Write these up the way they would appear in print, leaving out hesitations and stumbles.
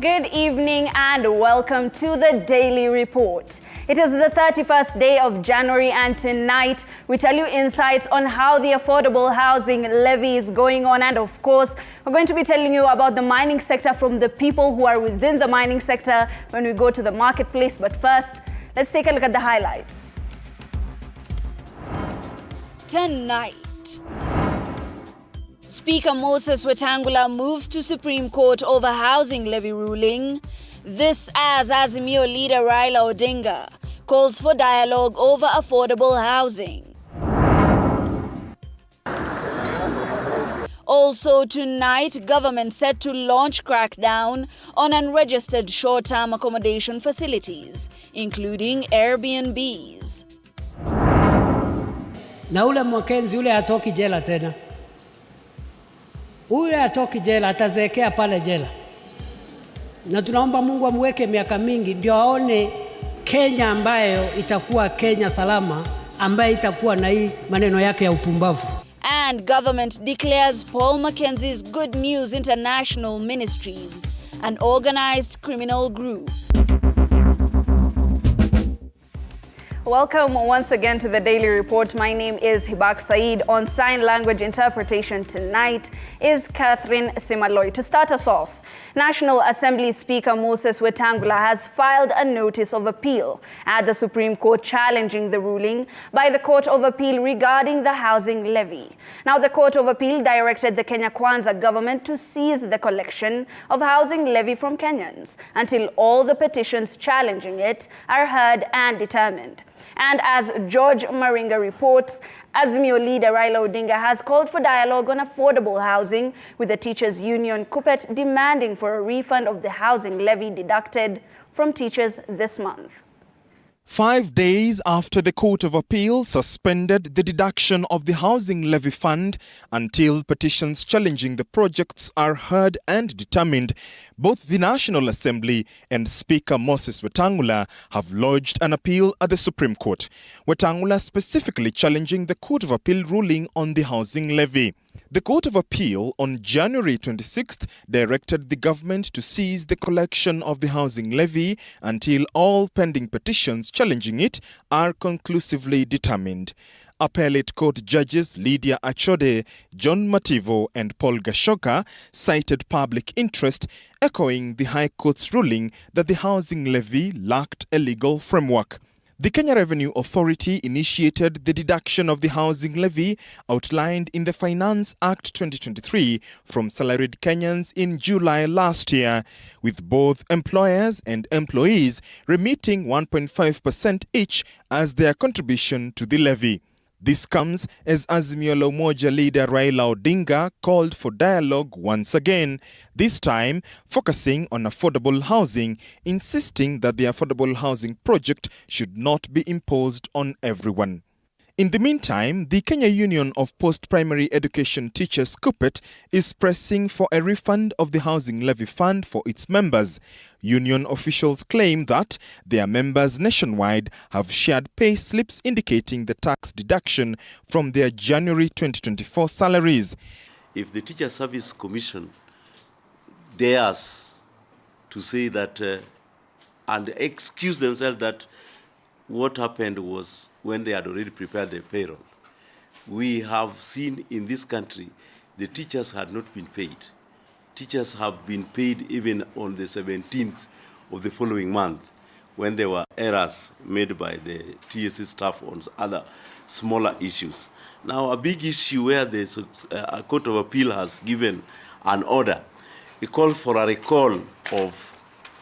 Good evening and welcome to the Daily Report. It is the 31st day of January and tonight we tell you insights on how the affordable housing levy is going on, and of course we're going to be telling you about the mining sector from the people who are within the mining sector when we go to the marketplace. But first, let's take a look at the highlights. Tonight, Speaker Moses Wetangula moves to Supreme Court over housing levy ruling. This as Azimio leader Raila Odinga calls for dialogue over affordable housing. Also tonight, government set to launch crackdown on unregistered short-term accommodation facilities, including Airbnbs. Na ule Mwakenzi ule hatoki jela tena. Ule hatoki jela, atazeekea pale jela. Na tunaomba Mungu amweke miaka mingi ndio aone Kenya ambayo itakuwa Kenya salama, ambayo itakuwa na hii maneno yake ya upumbavu. And government declares Paul Mackenzie's Good News International Ministries an organized criminal group. Welcome once again to the Daily Report. My name is Hibak Said. On sign language interpretation tonight is Catherine Simaloi. To start us off, National Assembly Speaker Moses Wetangula has filed a notice of appeal at the Supreme Court challenging the ruling by the Court of Appeal regarding the housing levy. Now, the Court of Appeal directed the Kenya Kwanza government to cease the collection of housing levy from Kenyans until all the petitions challenging it are heard and determined. And as George Maringa reports, Azimio leader Raila Odinga has called for dialogue on affordable housing, with the teachers' union KUPPET demanding for a refund of the housing levy deducted from teachers this month. 5 days after the Court of Appeal suspended the deduction of the housing levy fund until petitions challenging the projects are heard and determined, both the National Assembly and Speaker Moses Wetangula have lodged an appeal at the Supreme Court. Wetangula specifically challenging the Court of Appeal ruling on the housing levy. The Court of Appeal on January 26th directed the government to cease the collection of the housing levy until all pending petitions challenging it are conclusively determined. Appellate Court judges Lydia Achode, John Mativo and Paul Gashoka cited public interest, echoing the High Court's ruling that the housing levy lacked a legal framework. The Kenya Revenue Authority initiated the deduction of the housing levy outlined in the Finance Act 2023 from salaried Kenyans in July last year, with both employers and employees remitting 1.5% each as their contribution to the levy. This comes as Azimio la Umoja leader Raila Odinga called for dialogue once again, this time focusing on affordable housing, insisting that the affordable housing project should not be imposed on everyone. In the meantime, the Kenya Union of Post-Primary Education Teachers KUPPET is pressing for a refund of the housing levy fund for its members. Union officials claim that their members nationwide have shared pay slips indicating the tax deduction from their January 2024 salaries. If the Teacher Service Commission dares to say that and excuse themselves that what happened was when they had already prepared the payroll. We have seen in this country the teachers had not been paid. Teachers have been paid even on the 17th of the following month when there were errors made by the TSC staff on other smaller issues. Now, a big issue where the Court of Appeal has given an order, a call for a recall of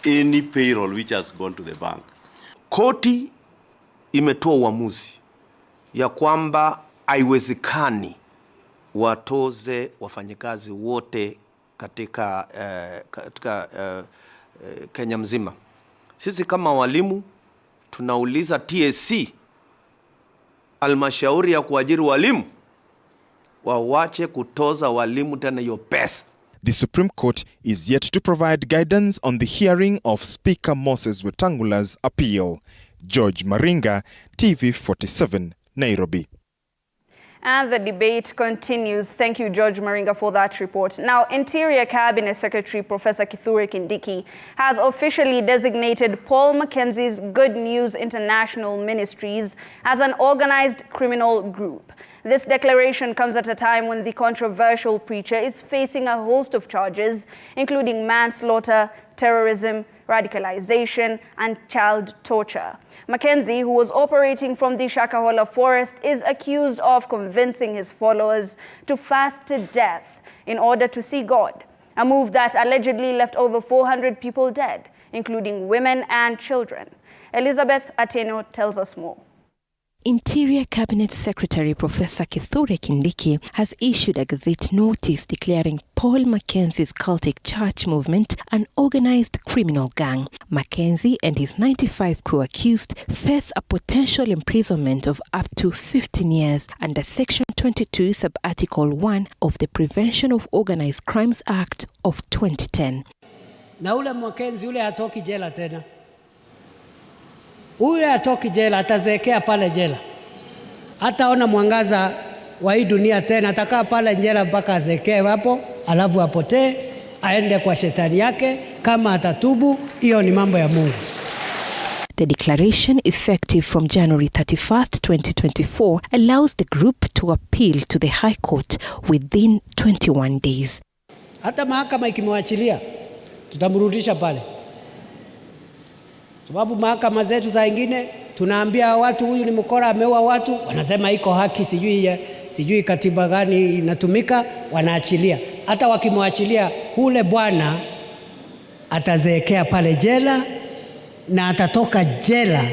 any payroll which has gone to the bank. Koti imetoa uamuzi ya kwamba haiwezekani watoze wafanyikazi wote katika Kenya mzima. Sisi kama walimu tunauliza TSC, halmashauri ya kuajiri walimu, wawache kutoza walimu tena hiyo pesa. The Supreme Court is yet to provide guidance on the hearing of Speaker Moses Wetangula's appeal. George Maringa, TV47, Nairobi. And the debate continues. Thank you, George Maringa, for that report. Now, Interior Cabinet Secretary Professor Kithure Kindiki has officially designated Paul Mackenzie's Good News International Ministries as an organized criminal group. This declaration comes at a time when the controversial preacher is facing a host of charges, including manslaughter, terrorism, radicalization, and child torture. Mackenzie, who was operating from the Shakahola forest, is accused of convincing his followers to fast to death in order to see God, a move that allegedly left over 400 people dead, including women and children. Elizabeth Atieno tells us more. Interior Cabinet Secretary Professor Kithure Kindiki has issued a Gazette notice declaring Paul Mackenzie's cultic church movement an organized criminal gang. Mackenzie and his 95 co-accused face a potential imprisonment of up to 15 years under Section 22 Sub-Article 1 of the Prevention of Organized Crimes Act of 2010. Na ule Mackenzie ule hatoki jela tena. Ule atoki jela, atazeekea pale jela. Hataona mwangaza wa hii dunia tena, atakaa pale jela mpaka azeekee hapo, alafu apotee, aende kwa shetani yake. Kama atatubu, hiyo ni mambo ya Mungu. The declaration, effective from January 31st, 2024, allows the group to appeal to the High Court within 21 days. Hata mahakama ikimwachilia, tutamrudisha pale. Sababu mahakama zetu za ingine tunaambia watu huyu ni mkora, ameua watu, wanasema iko haki, sijui katiba gani inatumika, wanaachilia. Hata wakimwachilia, ule bwana atazeekea pale jela na atatoka jela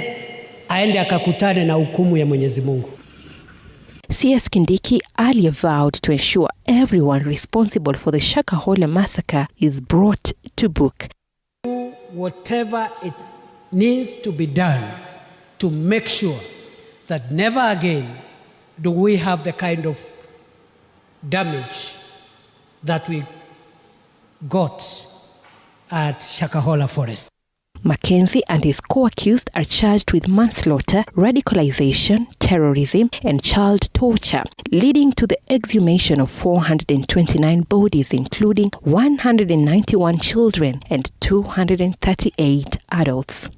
aende akakutane na hukumu ya Mwenyezi Mungu. CS Kindiki earlier vowed to ensure everyone responsible for the Shakahola massacre is brought to book. Whatever it needs to be done to make sure that never again do we have the kind of damage that we got at Shakahola Forest. Mackenzie and his co-accused are charged with manslaughter, radicalization, terrorism, and child torture, leading to the exhumation of 429 bodies, including 191 children and 238 adults.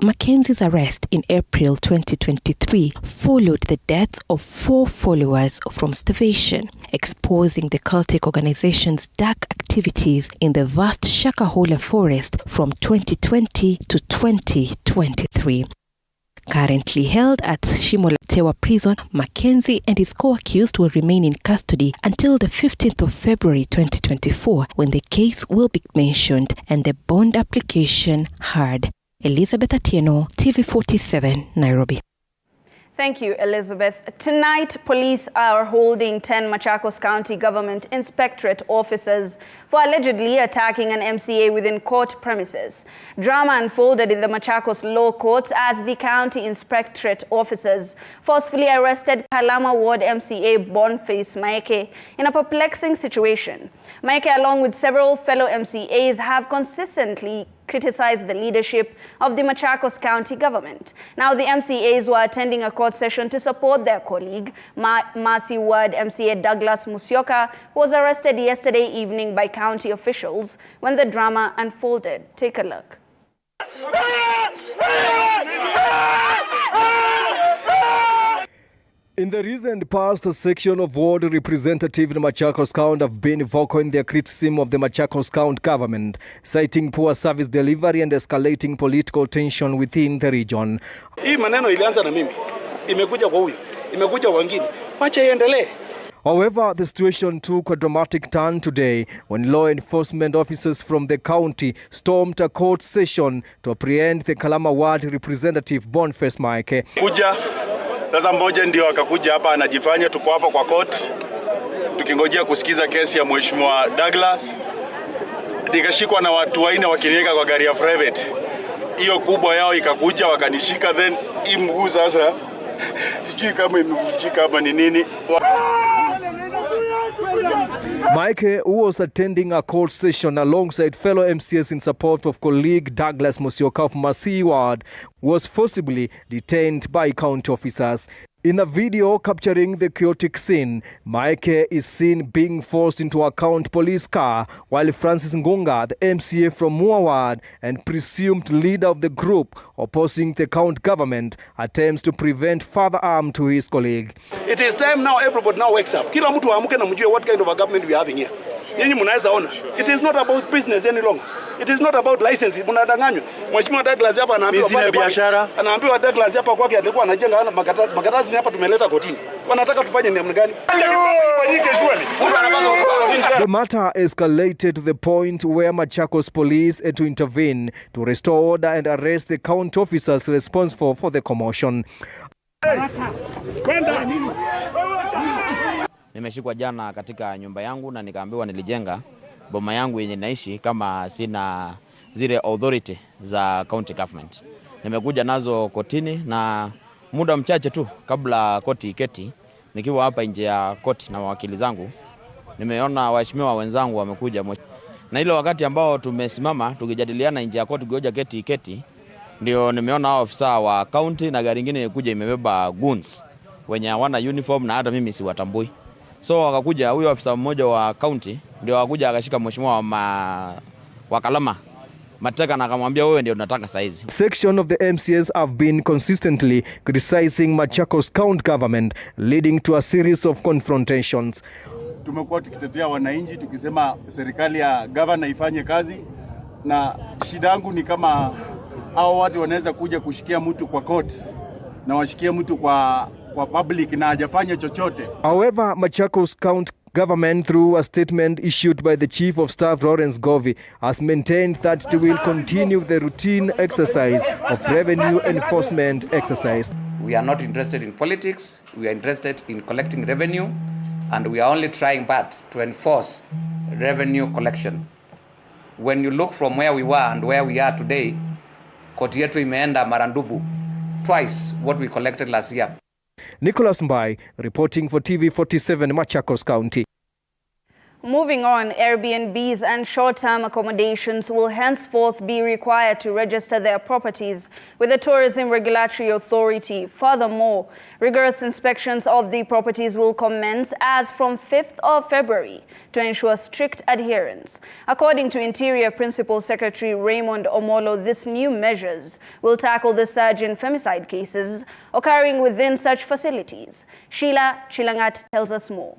Mackenzie's arrest in April 2023 followed the deaths of 4 followers from starvation, exposing the cultic organization's dark activities in the vast Shakahola forest from 2020 to 2023. Currently held at Shimolatewa prison, Mackenzie and his co-accused will remain in custody until the 15th of February 2024, when the case will be mentioned and the bond application heard. Elizabeth Atieno, TV47, Nairobi. Thank you, Elizabeth. Tonight, police are holding 10 Machakos County government inspectorate officers for allegedly attacking an MCA within court premises. Drama unfolded in the Machakos law courts as the county inspectorate officers forcefully arrested Kalama Ward MCA Boniface Maeke in a perplexing situation. Maeke, along with several fellow MCAs, have consistently criticized the leadership of the Machakos County government. Now, the MCAs were attending a court session to support their colleague, Masi Ward MCA Douglas Musyoka, who was arrested yesterday evening by county officials when the drama unfolded. Take a look. In the recent past, a section of ward representatives in Machakos County have been vocal in their criticism of the Machakos County government, citing poor service delivery and escalating political tension within the region. Hii maneno ilianza na mimi, imekuja kwa huyu, imekuja kwa wengine. Wacha iendelee. However, the situation took a dramatic turn today when law enforcement officers from the county stormed a court session to apprehend the Kalama Ward representative Boniface Maeke. Sasa mmoja ndio akakuja hapa anajifanya tuko hapa kwa court tukingojea kusikiza kesi ya Mheshimiwa Douglas. Nikashikwa na watu waine wakiniweka kwa gari ya private. Hiyo kubwa yao ikakuja wakanishika, then hii mguu sasa sijui kama imevunjika hapa ni nini. Maeke, who was attending a court session alongside fellow MCAs in support of colleague Douglas Musyoka of Masi Ward, was forcibly detained by county officers. In a video capturing the chaotic scene, Maeke is seen being forced into a county police car, while Francis Ngunga, the MCA from Muawad and presumed leader of the group opposing the county government, attempts to prevent further harm to his colleague. It is time now everybody now wakes up. Kila mtu aamke na mjue what kind of a government we are having here. Nyinyi mnaweza ona. It is not about business any longer. It is not about license. Mnadanganywa. Mheshimiwa Douglas hapa anaambiwa pale biashara. Anaambiwa Douglas hapa kwake alikuwa anajenga makatazi hapa tumeleta kotini. Wanataka tufanye namna gani? The matter escalated to the point where Machakos police had to intervene to restore order and arrest the county officers responsible for the commotion. Nimeshikwa jana katika nyumba yangu na nikaambiwa nilijenga boma yangu yenye naishi kama sina zile authority za county government. Nimekuja nazo kotini na muda mchache tu kabla koti iketi, nikiwa hapa nje ya koti na wakili zangu, nimeona waheshimiwa wenzangu wamekuja. Na ile wakati ambao tumesimama tukijadiliana nje ya koti goja keti iketi, ndio nimeona hao ofisa wa county na gari nyingine kuja imebeba goons wenye hawana uniform na hata mimi siwatambui. So wakakuja, huyo ofisa mmoja wa county ndio akakuja akashika mheshimiwa wa Kalama mateka na akamwambia wewe ndio unataka saizi. Section of the MCAs have been consistently criticizing Machakos County government, leading to a series of confrontations. Tumekuwa tukitetea wananchi tukisema serikali ya governor ifanye kazi, na shida yangu ni kama hao watu wanaweza kuja kushikia mtu kwa court na washikia mtu kwa public na hajafanya chochote. However, Machakos County government, through a statement issued by the Chief of Staff Lawrence Govey, has maintained that it will continue the routine exercise of revenue enforcement exercise. We are not interested in politics, we are interested in collecting revenue, and we are only trying but to enforce revenue collection. When you look from where we were and where we are today, koti yetu imeenda marandubu, twice what we collected last year. Nicholas Mbai reporting for TV47 Machakos County. Moving on, Airbnbs and short-term accommodations will henceforth be required to register their properties with the Tourism Regulatory Authority. Furthermore, rigorous inspections of the properties will commence as from 5th of February to ensure strict adherence. According to Interior Principal Secretary Raymond Omolo, these new measures will tackle the surge in femicide cases occurring within such facilities. Sheila Chilangat tells us more.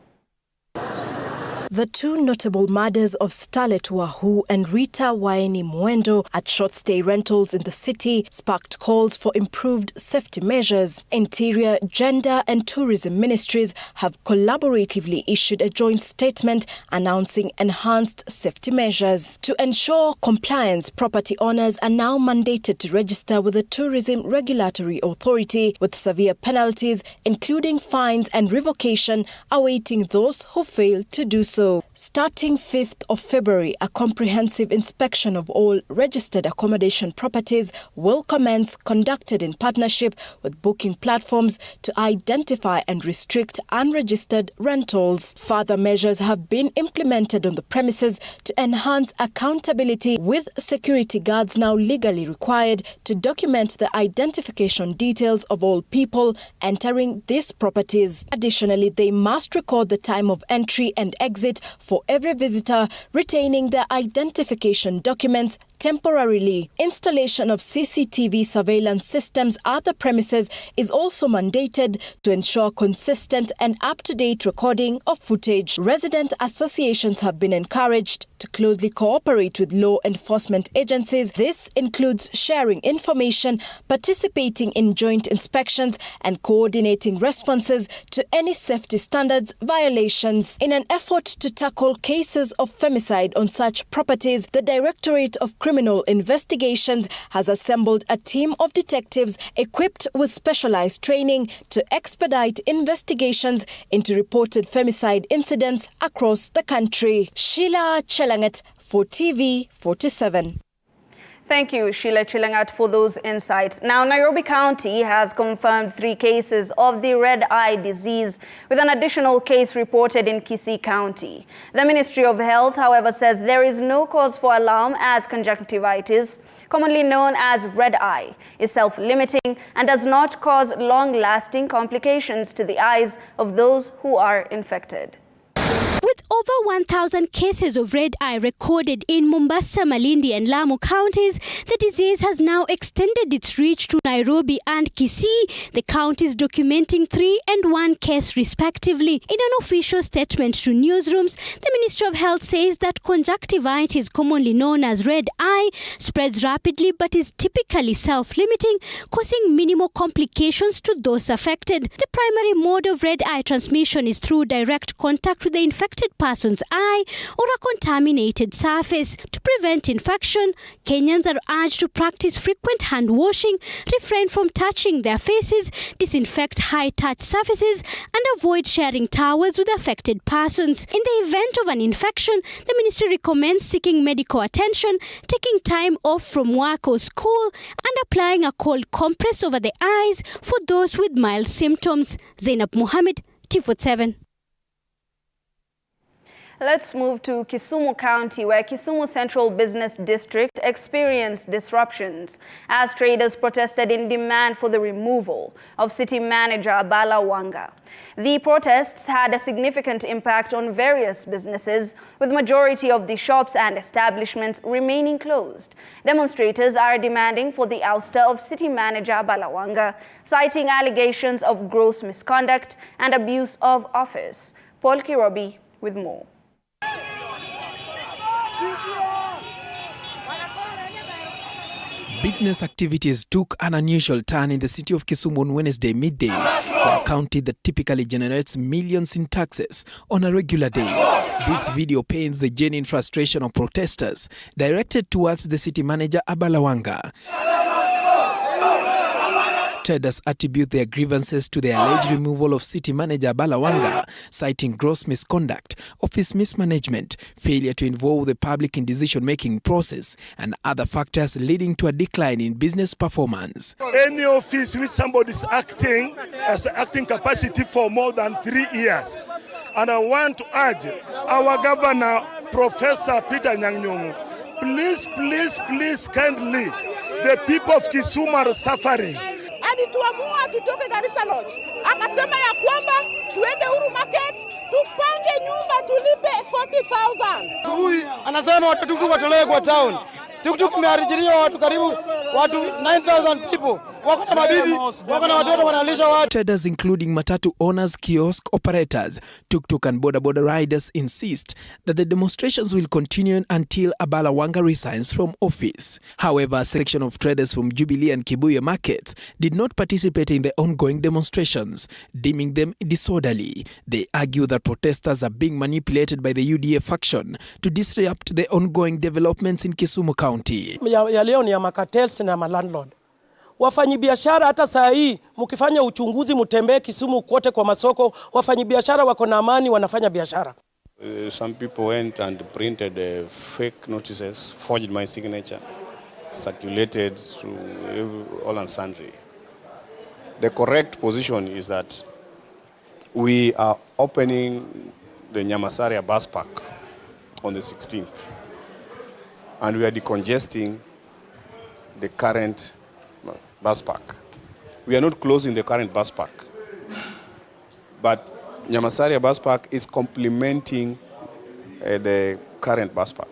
The two notable murders of Starlet Wahu and Rita Waeni Mwendo at short-stay rentals in the city sparked calls for improved safety measures. Interior, Gender and Tourism Ministries have collaboratively issued a joint statement announcing enhanced safety measures. To ensure compliance, property owners are now mandated to register with the Tourism Regulatory Authority, with severe penalties, including fines and revocation, awaiting those who fail to do so. Starting 5th of February, a comprehensive inspection of all registered accommodation properties will commence, conducted in partnership with booking platforms to identify and restrict unregistered rentals. Further measures have been implemented on the premises to enhance accountability, with security guards now legally required to document the identification details of all people entering these properties. Additionally, they must record the time of entry and exit for every visitor, retaining their identification documents temporarily. Installation of CCTV surveillance systems at the premises is also mandated to ensure consistent and up-to-date recording of footage. Resident associations have been encouraged to closely cooperate with law enforcement agencies. This includes sharing information, participating in joint inspections, and coordinating responses to any safety standards violations. In an effort to tackle cases of femicide on such properties, the Directorate of Criminal Investigations has assembled a team of detectives equipped with specialized training to expedite investigations into reported femicide incidents across the country. Sheila Chelangat for TV47. Thank you, Sheila Chilangat, for those insights. Now, Nairobi County has confirmed 3 cases of the red eye disease, with an additional case reported in Kisii County. The Ministry of Health, however, says there is no cause for alarm, as conjunctivitis, commonly known as red eye, is self-limiting and does not cause long-lasting complications to the eyes of those who are infected. With over 1,000 cases of red eye recorded in Mombasa, Malindi and Lamu counties, the disease has now extended its reach to Nairobi and Kisii, the counties documenting 3 and 1 case respectively. In an official statement to newsrooms, the Ministry of Health says that conjunctivitis, commonly known as red eye, spreads rapidly but is typically self-limiting, causing minimal complications to those affected. The primary mode of red eye transmission is through direct contact with the infected person's eye or a contaminated surface. To prevent infection, Kenyans are urged to practice frequent hand washing, refrain from touching their faces, disinfect high-touch surfaces, and avoid sharing towels with affected persons. In the event of an infection, the ministry recommends seeking medical attention, taking time off from work or school, and applying a cold compress over the eyes for those with mild symptoms. Zainab Mohammed, TV47. Let's move to Kisumu County, where Kisumu Central Business District experienced disruptions as traders protested in demand for the removal of City Manager Bala Wanga. The protests had a significant impact on various businesses, with majority of the shops and establishments remaining closed. Demonstrators are demanding for the ouster of City Manager Bala Wanga, citing allegations of gross misconduct and abuse of office. Paul Kirobi with more. Business activities took an unusual turn in the city of Kisumu on Wednesday midday for a county that typically generates millions in taxes on a regular day. This video paints the genuine frustration of protesters directed towards the city manager Bala Wanga. Traders attribute their grievances to the alleged removal of city manager Bala Wanga, citing gross misconduct, office mismanagement, failure to involve the public in decision-making process, and other factors leading to a decline in business performance. Any office which somebody is acting as acting capacity for more than 3 years. And I want to urge our governor, Professor Peter Nyang'nyong'o, please kindly, the people of Kisumu are suffering. Alituamua tutoke Garissa Lodge. Akasema ya kwamba tuende Uhuru Market, tupange nyumba tulipe 40,000. Huyu anasema watu tuktuk watolewe kwa town. Tuktuk imeajiriwa watu karibu 9,000 people. Wako na mabibi, wako na watoto wanalisha watu. Traders including matatu owners, kiosk operators, tuk-tuk and boda riders insist that the demonstrations will continue until Bala Wanga resigns from office. However, a section of traders from Jubilee and Kibuye markets did not participate in the ongoing demonstrations, deeming them disorderly. They argue that protesters are being manipulated by the UDA faction to disrupt the ongoing developments in Kisumu County. Ya leo ni ya makatels na landlord. Wafanyibiashara hata saa hii mkifanya uchunguzi mtembee Kisumu kote kwa masoko, wafanyibiashara wako na amani, wanafanya biashara. Some people went and printed fake notices, forged my signature, circulated to all and sundry. The correct position is that we are opening the Nyamasaria bus park on the 16th, and we are decongesting the current bus park. We are not closing the current bus park, but Nyamasaria bus park is complementing the current bus park.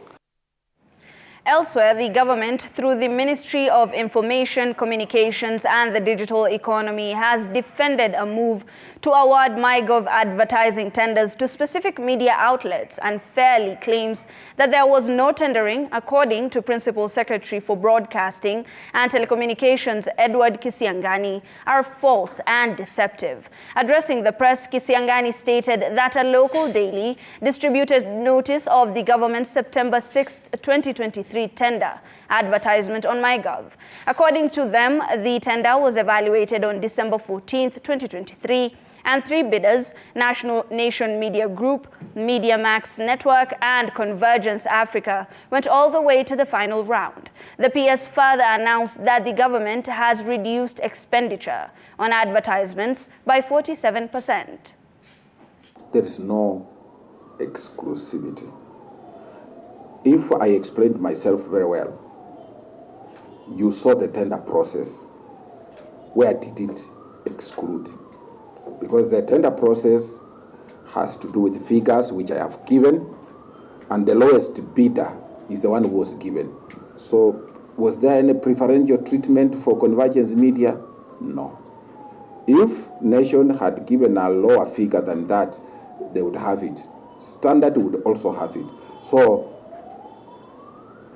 Elsewhere, the government, through the Ministry of Information, Communications and the Digital Economy, has defended a move to award MyGov advertising tenders to specific media outlets and fairly claims that there was no tendering, according to Principal Secretary for Broadcasting and Telecommunications Edward Kisiangani, are false and deceptive. Addressing the press, Kisiangani stated that a local daily distributed notice of the government's September 6, 2023 tender advertisement on MyGov. According to them, the tender was evaluated on December 14, 2023, and 3 bidders, National Nation Media Group, Media Max Network, and Convergence Africa, went all the way to the final round. The PS further announced that the government has reduced expenditure on advertisements by 47%. There is no exclusivity. If I explained myself very well, you saw the tender process. Where did it exclude? Because the tender process has to do with figures which I have given, and the lowest bidder is the one who was given. So was there any preferential treatment for Convergence Media? No. If Nation had given a lower figure than that, they would have it. Standard would also have it. So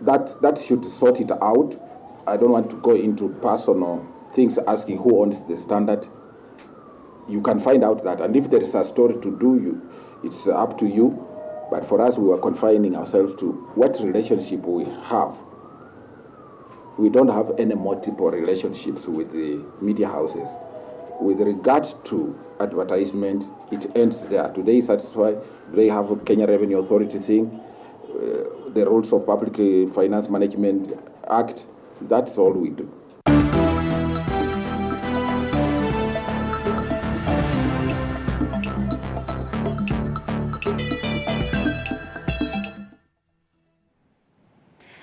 that should sort it out. I don't want to go into personal things asking who owns the Standard. You can find out that, and if there is a story to do, it's up to you. But for us, we were confining ourselves to what relationship we have. We don't have any multiple relationships with the media houses. With regard to advertisement, it ends there. Do they satisfy? Do they have a Kenya Revenue Authority thing? The rules of Public Finance Management Act? That's all we do.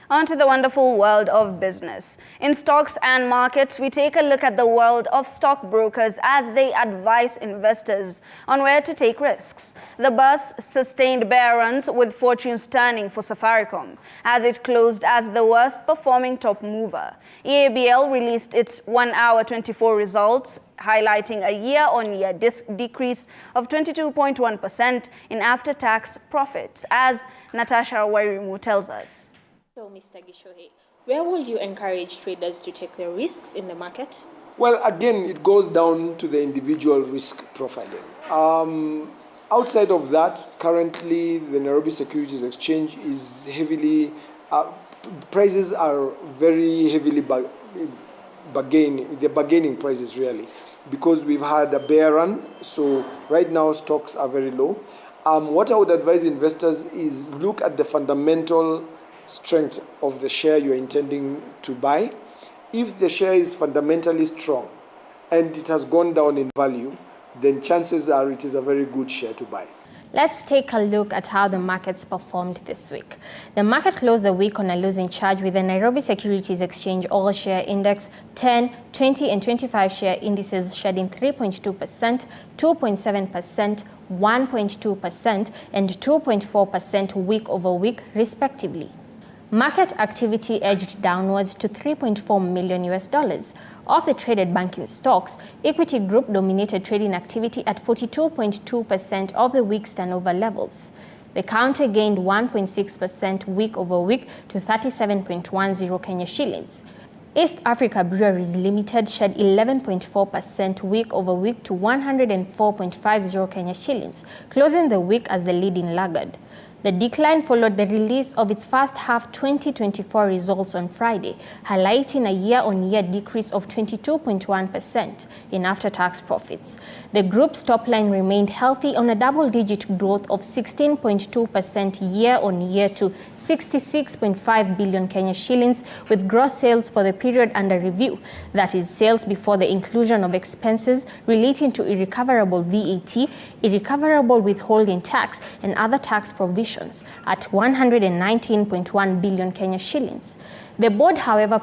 On to the wonderful world of business. In stocks and markets, we take a look at the world of stockbrokers as they advise investors on where to take risks. The bus sustained bear runs with fortunes turning for Safaricom as it closed as the worst performing top mover. EABL released its 1 hour 24 results, highlighting a year-on-year decrease of 22.1% in after-tax profits, as Natasha Wairimu tells us. So, Mr. Gishohe, where would you encourage traders to take their risks in the market? Well, again, it goes down to the individual risk profiling. Outside of that, currently the Nairobi Securities Exchange is heavily, prices are very heavily bargaining, they're bargaining prices really, because we've had a bear run, so right now stocks are very low. What I would advise investors is look at the fundamental strength of the share you're intending to buy. If the share is fundamentally strong and it has gone down in value, then chances are it is a very good share to buy. Let's take a look at how the markets performed this week. The market closed the week on a losing charge with the Nairobi Securities Exchange All Share Index 10, 20 and 25 share indices shedding 3.2%, 2.7%, 1.2% and 2.4% week over week respectively. Market activity edged downwards to $3.4 million. Of the traded banking stocks, Equity Group dominated trading activity at 42.2% of the week's turnover levels. The counter gained 1.6% week over week to 37.10 Kenya shillings. East Africa Breweries Limited shed 11.4% week over week to 104.50 Kenya shillings, closing the week as the leading laggard. The decline followed the release of its first half 2024 results on Friday, highlighting a year-on-year decrease of 22.1% in after-tax profits. The group's top line remained healthy on a double-digit growth of 16.2% year-on-year to 66.5 billion Kenya shillings, with gross sales for the period under review, that is, sales before the inclusion of expenses relating to irrecoverable VAT, irrecoverable withholding tax, and other tax provisions, at 119.1 billion Kenya shillings. The board, however,